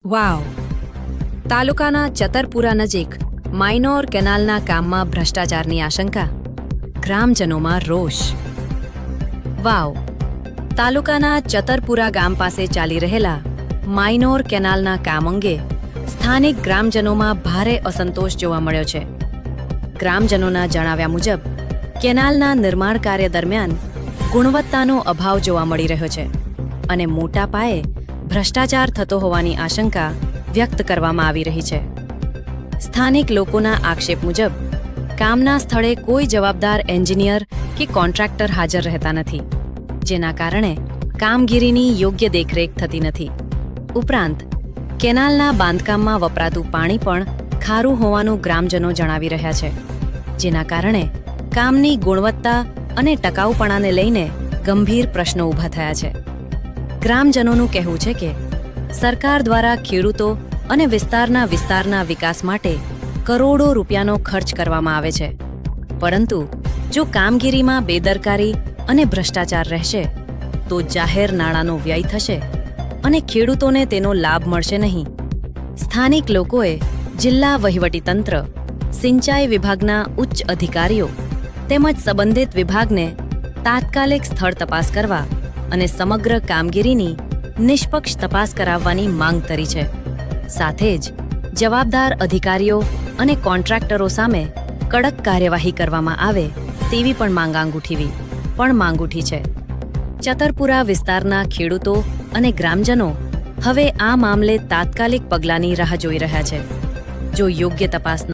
વાવ! તાલુકાના ચતરપુરા નજીક માઇનોર કેનાલના કામમાં ભ્રષ્ટાચારની આશંકા, ગ્રામજનોમાં રોષ. વાવ! તાલુકાના ચતરપુરા ગામ પાસે ચાલી રહેલા માઇનોર કેનાલના કામ અંગે સ્થાનિક ગ્રામજનોમાં ભારે અસંતોષ જોવા મળ્યો છે. ગ્રામજનોના જણાવ્યા મુજબ કેનાલના નિર્માણ કાર્ય દરમિયાન ગુણવત્તાનો અભાવ જોવા મળી રહ્યો છે અને મોટા પાયે ભ્રષ્ટાચાર થતો હોવાની આશંકા વ્યક્ત કરવામાં આવી રહી છે. સ્થાનિક લોકોના આક્ષેપ મુજબ કામના સ્થળે કોઈ જવાબદાર એન્જિનિયર કે કોન્ટ્રાક્ટર હાજર રહેતા નથી, જેના કારણે કામગીરીની યોગ્ય દેખરેખ થતી નથી. ઉપરાંત કેનાલના બાંધકામમાં વપરાતું પાણી પણ ખારું હોવાનું ગ્રામજનો જણાવી રહ્યા છે, જેના કારણે કામની ગુણવત્તા અને ટકાઉપણાને લઈને ગંભીર પ્રશ્નો ઊભા થયા છે. ગ્રામજનોનું કહેવું છે કે સરકાર દ્વારા ખેડૂતો અને વિસ્તારના વિકાસ માટે કરોડો રૂપિયાનો ખર્ચ કરવામાં આવે છે, પરંતુ જો કામગીરીમાં બેદરકારી અને ભ્રષ્ટાચાર રહેશે તો જાહેર નાણાંનો વ્યય થશે અને ખેડૂતોને તેનો લાભ મળશે નહીં. સ્થાનિક લોકોએ જિલ્લા વહીવટીતંત્ર, સિંચાઈ વિભાગના ઉચ્ચ અધિકારીઓ તેમજ સંબંધિત વિભાગને તાત્કાલિક સ્થળ તપાસ કરવા અને સમગ્ર કામગીરીની નિષ્પક્ષ તપાસ કરાવવાની માંગ કરી છે. સાથે જ જવાબદાર અધિકારીઓ અને કોન્ટ્રાક્ટરો સામે કડક કાર્યવાહી કરવામાં આવે તેવી પણ માંગ ઉઠી છે. ચતરપુરા વિસ્તારના ખેડૂતો અને ગ્રામજનો હવે આ મામલે તાત્કાલિક પગલાંની રાહ જોઈ રહ્યા છે. જો યોગ્ય તપાસ